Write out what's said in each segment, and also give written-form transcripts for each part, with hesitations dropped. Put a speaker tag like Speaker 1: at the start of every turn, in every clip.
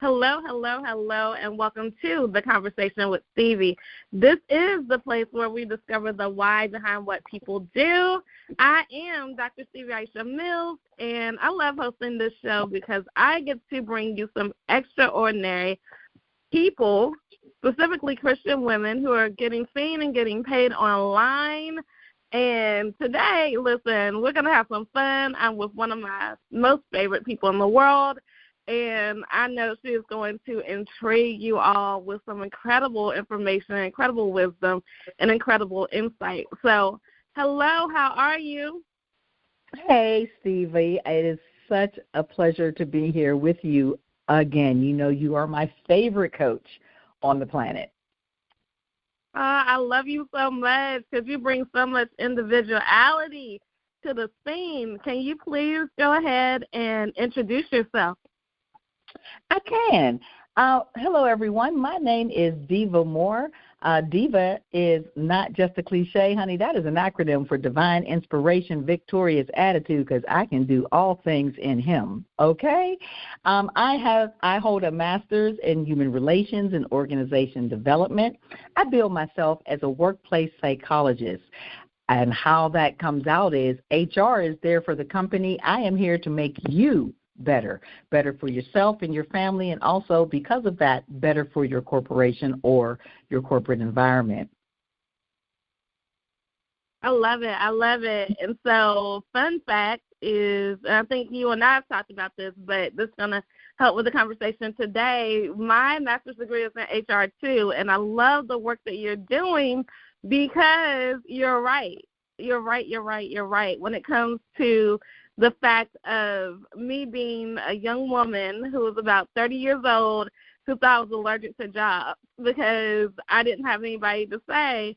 Speaker 1: Hello, hello, hello, and welcome to The Conversation with Stevie. This is the place where we discover the why behind what people do. I am Dr. Stevie Aisha Mills, and I love hosting this show because I get to bring you some extraordinary people, specifically Christian women, who are getting seen and getting paid online. And today, listen, we're going to have some fun. I'm with one of my most favorite people in the world, and I know she is going to intrigue you all with some incredible information, incredible wisdom, and incredible insight. So, hello, how are you?
Speaker 2: Hey, Stevie. It is such a pleasure to be here with you again. You know you are my favorite coach on the planet.
Speaker 1: I love you so much because you bring so much individuality to the scene. Can you please go ahead and introduce yourself?
Speaker 2: I can. Hello, everyone. My name is Diva Moore. Diva is not just a cliche, honey. That is an acronym for Divine Inspiration, Victorious Attitude, because I can do all things in Him. Okay? I hold a master's in Human Relations and Organization Development. I bill myself as a workplace psychologist. And how that comes out is HR is there for the company. I am here to make you better for yourself and your family, and also, because of that, better for your corporation or your corporate environment.
Speaker 1: I love it. And so, fun fact is, I think you and I have talked about this, but this is going to help with the conversation today. My master's degree is in HR too, and I love the work that you're doing because you're right. You're right. When it comes to the fact of me being a young woman who was about 30 years old who thought I was allergic to jobs because I didn't have anybody to say,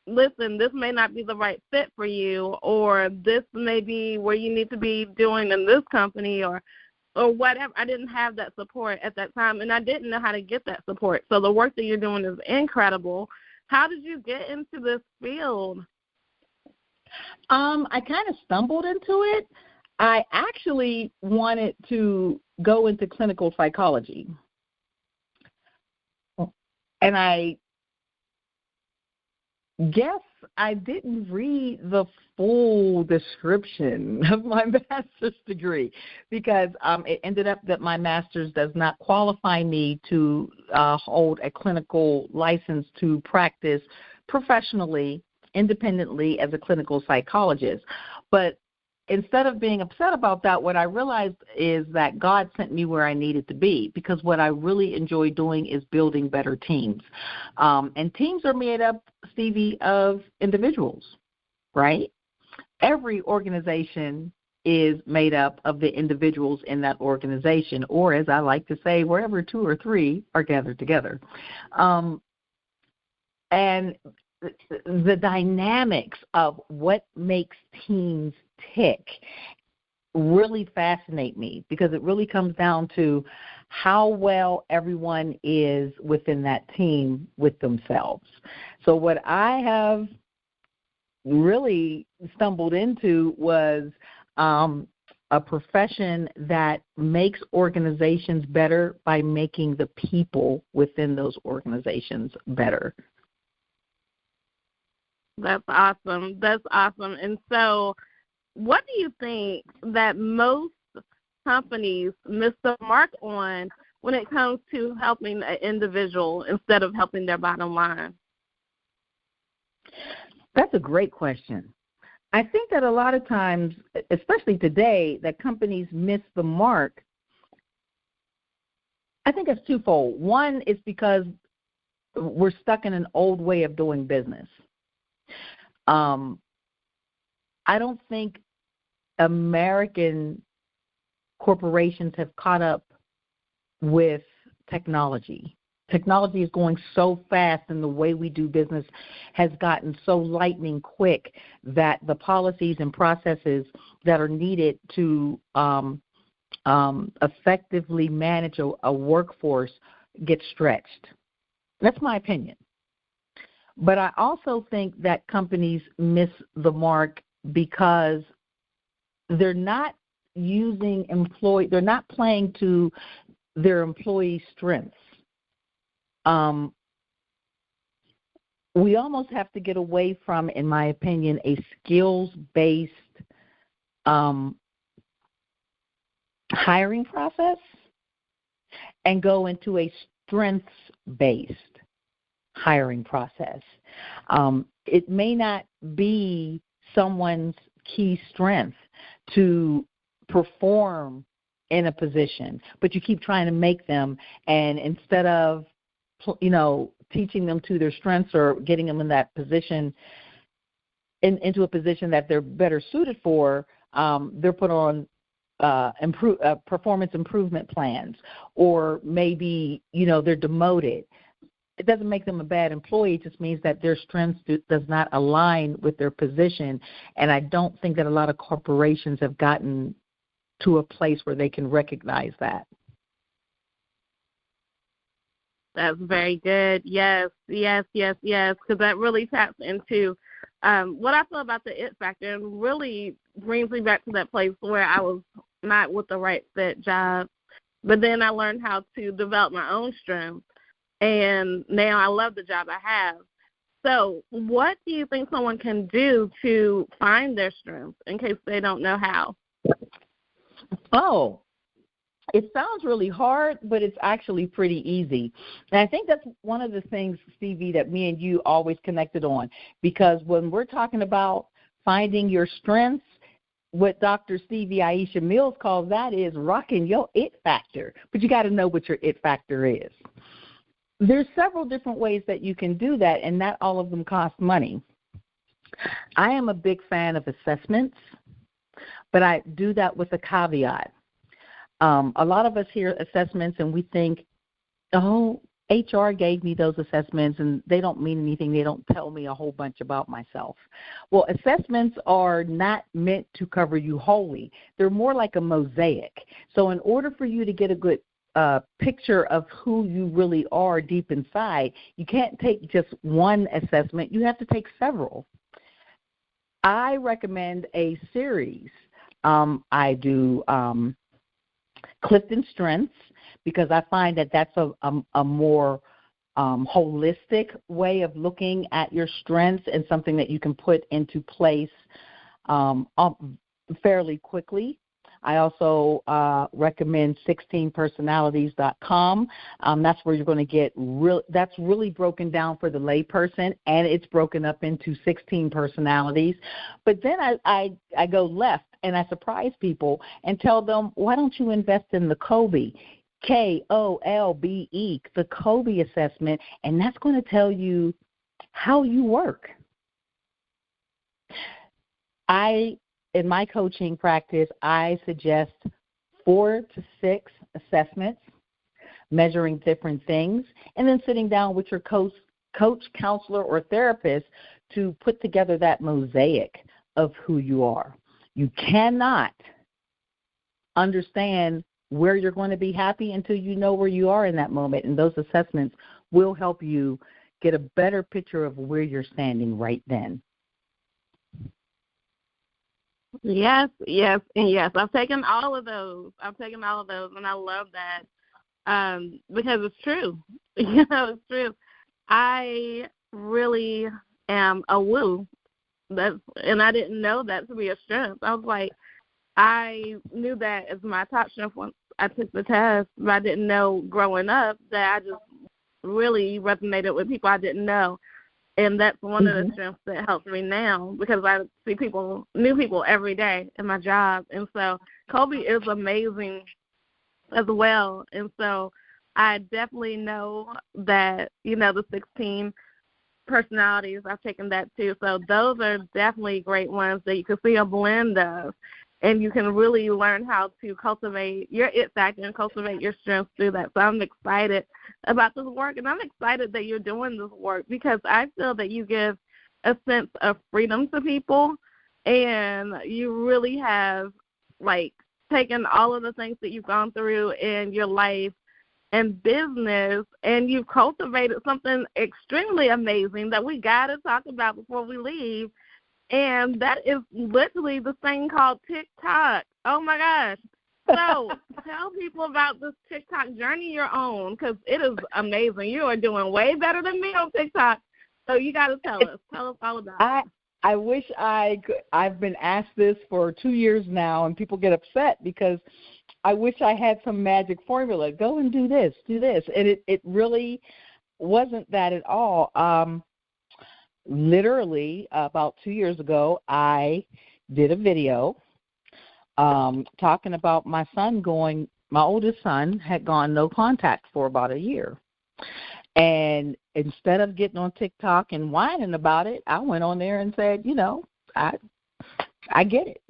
Speaker 1: listen, this may not be the right fit for you, or this may be where you need to be doing in this company, or whatever. I didn't have that support at that time, and I didn't know how to get that support. So the work that you're doing is incredible. How did you get into this field?
Speaker 2: I kind of stumbled into it. I actually wanted to go into clinical psychology. And I guess I didn't read the full description of my master's degree because it ended up that my master's does not qualify me to hold a clinical license to practice professionally, independently as a clinical psychologist. But instead of being upset about that, what I realized is that God sent me where I needed to be, because what I really enjoy doing is building better teams. And teams are made up, Stevie, of individuals, right? Every organization is made up of the individuals in that organization, or as I like to say, wherever two or three are gathered together. And the dynamics of what makes teams tick really fascinate me, because it really comes down to how well everyone is within that team with themselves. So what I have really stumbled into was a profession that makes organizations better by making the people within those organizations better.
Speaker 1: That's awesome. And so what do you think that most companies miss the mark on when it comes to helping an individual instead of helping their bottom line?
Speaker 2: That's a great question. I think that a lot of times, especially today, that companies miss the mark. I think it's twofold. One is because we're stuck in an old way of doing business. I don't think American corporations have caught up with technology. Technology is going so fast, and the way we do business has gotten so lightning quick that the policies and processes that are needed to effectively manage a workforce get stretched. That's my opinion. But I also think that companies miss the mark because they're not they're not playing to their employee strengths. We almost have to get away from, in my opinion, a skills-based hiring process and go into a strengths-based hiring process. It may not be someone's key strength to perform in a position, but you keep trying to make them, and instead of, teaching them to their strengths or getting them in that position, into a position that they're better suited for, they're put on performance improvement plans, or maybe, they're demoted. It doesn't make them a bad employee. It just means that their strengths does not align with their position. And I don't think that a lot of corporations have gotten to a place where they can recognize that.
Speaker 1: That's very good. Yes, because that really taps into what I feel about the it factor, and really brings me back to that place where I was not with the right fit job, but then I learned how to develop my own strengths, and now I love the job I have. So what do you think someone can do to find their strengths in case they don't know how?
Speaker 2: Oh, it sounds really hard, but it's actually pretty easy. And I think that's one of the things, Stevie, that me and you always connected on, because when we're talking about finding your strengths, what Dr. Stevie Aisha Mills calls that is rocking your it factor. But you got to know what your it factor is. There's several different ways that you can do that, and not all of them cost money. I am a big fan of assessments, but I do that with a caveat. A lot of us hear assessments and we think, HR gave me those assessments and they don't mean anything. They don't tell me a whole bunch about myself. Well, assessments are not meant to cover you wholly. They're more like a mosaic. So in order for you to get a good picture of who you really are deep inside, you can't take just one assessment. You have to take several. I recommend a series. I do Clifton Strengths, because I find that that's a more holistic way of looking at your strengths and something that you can put into place fairly quickly. I also recommend 16personalities.com. That's where you're going to get that's really broken down for the layperson, and it's broken up into 16 personalities. But then I go left, and I surprise people and tell them, why don't you invest in the Kolbe, Kolbe, the Kolbe assessment, and that's going to tell you how you work. In my coaching practice, I suggest 4 to 6 assessments, measuring different things, and then sitting down with your coach, counselor, or therapist to put together that mosaic of who you are. You cannot understand where you're going to be happy until you know where you are in that moment, and those assessments will help you get a better picture of where you're standing right then.
Speaker 1: Yes, and yes. I've taken all of those, and I love that because it's true. It's true. I really am a woo, and I didn't know that to be a strength. I was like, I knew that as my top strength once I took the test, but I didn't know growing up that I just really resonated with people I didn't know. And that's one of the strengths that helps me now, because I see new people every day in my job. And so Kolbe is amazing as well. And so I definitely know that, the 16 personalities, I've taken that too. So those are definitely great ones that you can see a blend of. And you can really learn how to cultivate your it factor and cultivate your strengths through that. So I'm excited about this work, and I'm excited that you're doing this work, because I feel that you give a sense of freedom to people, and you really have, taken all of the things that you've gone through in your life and business, and you've cultivated something extremely amazing that we got to talk about before we leave. And that is literally this thing called TikTok. Oh, my gosh. So tell people about this TikTok journey you're on, because it is amazing. You are doing way better than me on TikTok. So you got to tell us. Tell us all about it.
Speaker 2: I wish I've been asked this for 2 years now, and people get upset because I wish I had some magic formula. Go and do this. And it really wasn't that at all. Literally, about 2 years ago, I did a video talking about my oldest son had gone no contact for about a year. And instead of getting on TikTok and whining about it, I went on there and said, I get it.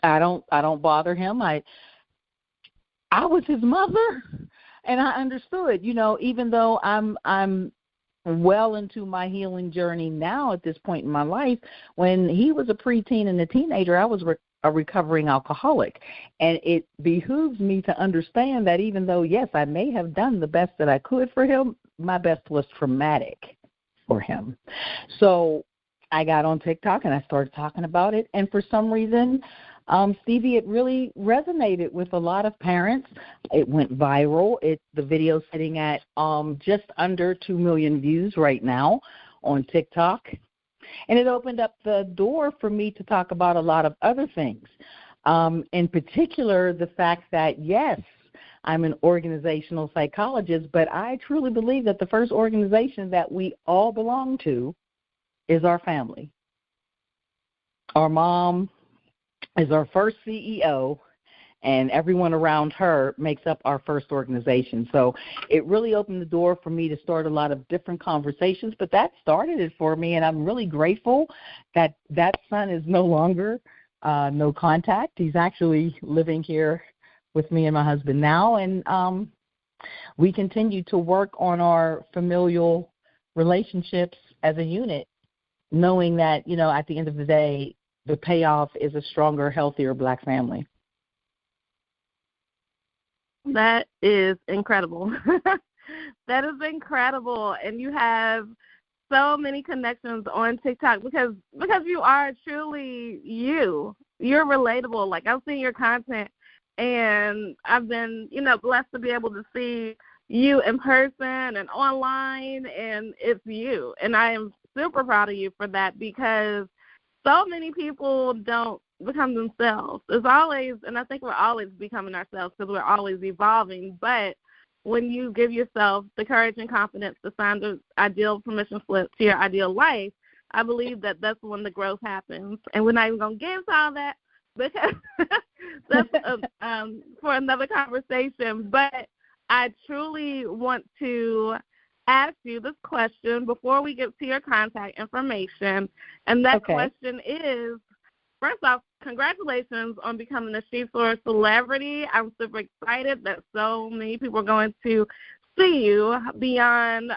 Speaker 2: I don't bother him. I was his mother, and I understood. Even though I'm well into my healing journey now at this point in my life, when he was a preteen and a teenager, I was a recovering alcoholic. And it behooves me to understand that even though, yes, I may have done the best that I could for him, my best was traumatic for him. So I got on TikTok and I started talking about it. And for some reason, Stevie, it really resonated with a lot of parents. It went viral. The video's sitting at just under 2 million views right now on TikTok. And it opened up the door for me to talk about a lot of other things, in particular the fact that, yes, I'm an organizational psychologist, but I truly believe that the first organization that we all belong to is our family. Our mom is our first CEO, and everyone around her makes up our first organization. So it really opened the door for me to start a lot of different conversations, but that started it for me, and I'm really grateful that that son is no longer no contact. He's actually living here with me and my husband now, and we continue to work on our familial relationships as a unit, knowing that, at the end of the day, the payoff is a stronger, healthier Black family.
Speaker 1: That is incredible. That is incredible. And you have so many connections on TikTok because you are truly you. You're relatable. Like, I've seen your content, and I've been, blessed to be able to see you in person and online, and it's you. And I am super proud of you for that, because so many people don't become themselves. It's always, and I think we're always becoming ourselves because we're always evolving, but when you give yourself the courage and confidence to sign the ideal permission slip to your ideal life, I believe that that's when the growth happens. And we're not even going to get into all that because that's for another conversation. But I truly want to ask you this question before we get to your contact information. And that question is, first off, congratulations on becoming a She Soar celebrity. I'm super excited that so many people are going to see you beyond,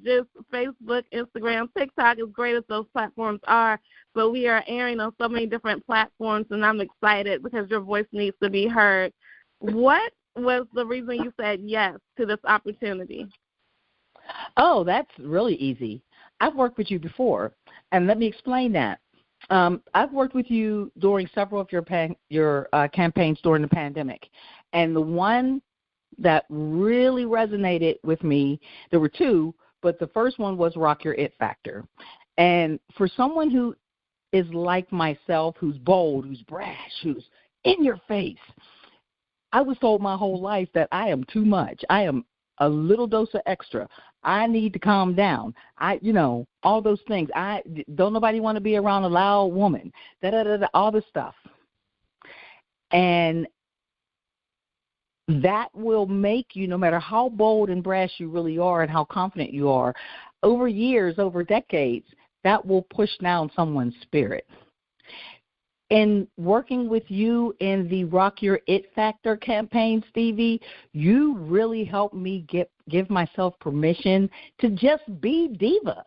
Speaker 1: just Facebook, Instagram, TikTok, as great as those platforms are. But we are airing on so many different platforms, and I'm excited because your voice needs to be heard. What was the reason you said yes to this opportunity?
Speaker 2: Oh, that's really easy. I've worked with you before, and let me explain that. I've worked with you during several of your campaigns during the pandemic, and the one that really resonated with me, there were two, but the first one was Rock Your It Factor. And for someone who is like myself, who's bold, who's brash, who's in your face, I was told my whole life that I am too much. I am a little dose of extra. I need to calm down. All those things. Don't nobody want to be around a loud woman. All this stuff. And that will make you, no matter how bold and brash you really are and how confident you are, over years, over decades, that will push down someone's spirit. In working with you in the Rock Your It Factor campaign, Stevie, you really helped me give myself permission to just be diva.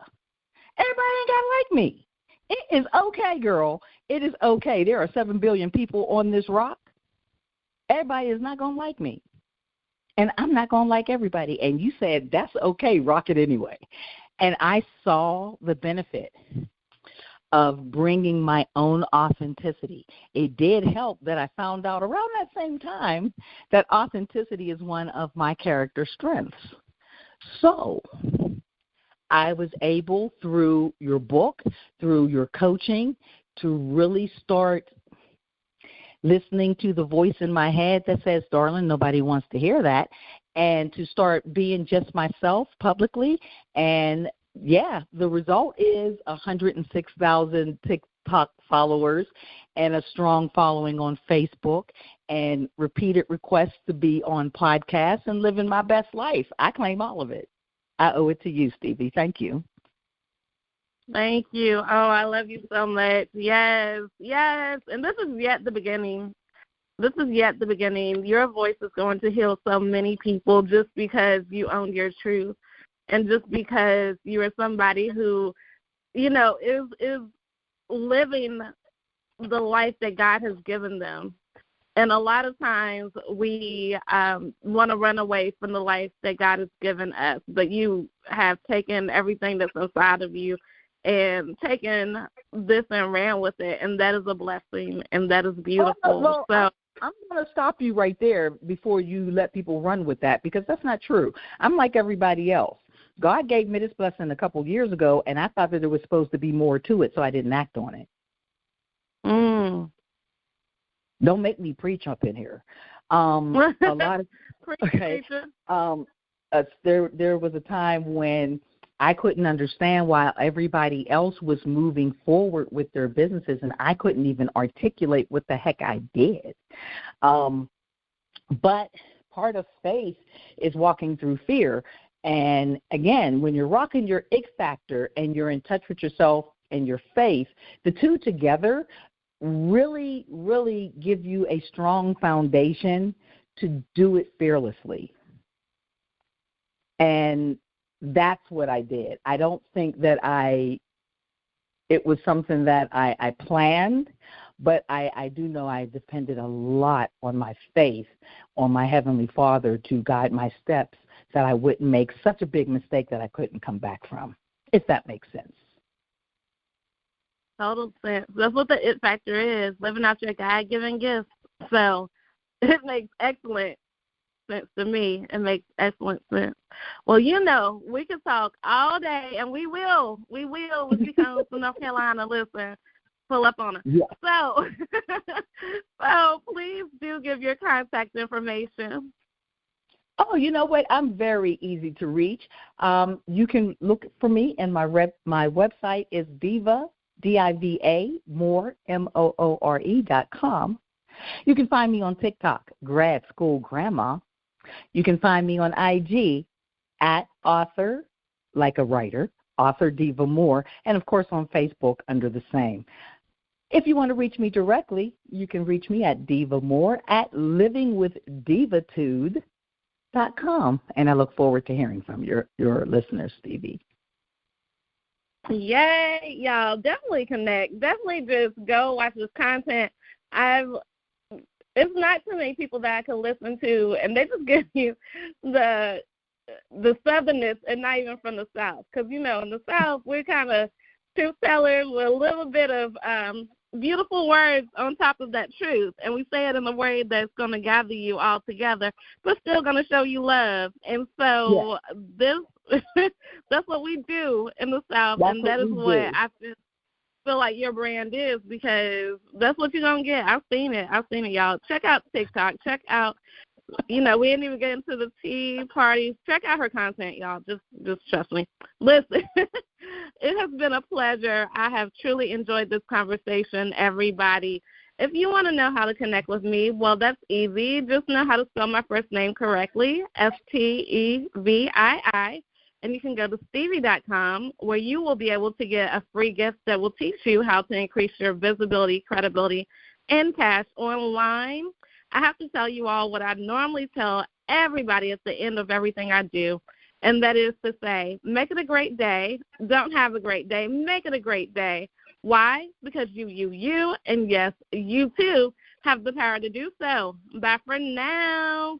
Speaker 2: Everybody ain't got to like me. It is okay, girl. It is okay. There are 7 billion people on this rock. Everybody is not going to like me. And I'm not going to like everybody. And you said, that's okay, rock it anyway. And I saw the benefit. of bringing my own authenticity. It did help that I found out around that same time that authenticity is one of my character strengths. So I was able, through your book, through your coaching, to really start listening to the voice in my head that says, darling, nobody wants to hear that, and to start being just myself publicly. And, yeah, the result is 106,000 TikTok followers and a strong following on Facebook and repeated requests to be on podcasts and living my best life. I claim all of it. I owe it to you, Stevie. Thank you.
Speaker 1: Thank you. Oh, I love you so much. Yes, yes. And this is yet the beginning. This is yet the beginning. Your voice is going to heal so many people just because you own your truth and just because you are somebody who, you know, is living the life that God has given them. And a lot of times we want to run away from the life that God has given us, but you have taken everything that's inside of you and taken this and ran with it, and that is a blessing, and that is beautiful.
Speaker 2: Well, I'm going to stop you right there before you let people run with that, because that's not true. I'm like everybody else. God gave me this blessing a couple years ago, and I thought that there was supposed to be more to it, so I didn't act on it. Don't make me preach up in here. A lot of okay. There was a time when I couldn't understand why everybody else was moving forward with their businesses, and I couldn't even articulate what the heck I did. But part of faith is walking through fear. And, again, when you're rocking your X factor and you're in touch with yourself and your faith, the two together really, really give you a strong foundation to do it fearlessly. And that's what I did. I don't think that it was something that I planned, but I do know I depended a lot on my faith, on my Heavenly Father to guide my steps, that I wouldn't make such a big mistake that I couldn't come back from, if that makes sense.
Speaker 1: Total sense. That's what the it factor is, living out your God-given gifts. So it makes excellent sense to me. It makes excellent sense. Well, you know, we can talk all day, and we will. We will when you come to North Carolina. Listen, pull up on us.
Speaker 2: Yeah.
Speaker 1: So please do give your contact information.
Speaker 2: Oh, you know what? I'm very easy to reach. You can look for me, and my website is Diva, Diva Moore, Moore.com. You can find me on TikTok, Grad School Grandma. You can find me on IG at author, like a writer, author Diva Moore, and, of course, on Facebook under the same. If you want to reach me directly, you can reach me at Diva Moore at livingwithdivitude.com, and I look forward to hearing from your listeners, Stevie.
Speaker 1: Yay, y'all. Definitely connect. Definitely just go watch this content. It's not too many people that I can listen to, and they just give you the southernness and not even from the South. Because, you know, in the South, we're kind of truth tellers with a little bit of beautiful words on top of that truth, and we say it in a way that's going to gather you all together, but still going to show you love. And so that's what we do in the South, and that is what I feel like your brand is, because that's what you're going to get. I've seen it, y'all. Check out TikTok. Check out, you know, we didn't even get into the tea parties. Check out her content, y'all. Just trust me. Listen, it has been a pleasure. I have truly enjoyed this conversation, everybody. If you want to know how to connect with me, well, that's easy. Just know how to spell my first name correctly, Stevii. And you can go to Stevii.com, where you will be able to get a free gift that will teach you how to increase your visibility, credibility, and cash online. I have to tell you all what I normally tell everybody at the end of everything I do, and that is to say, make it a great day. Don't have a great day. Make it a great day. Why? Because you, and yes, you too have the power to do so. Bye for now.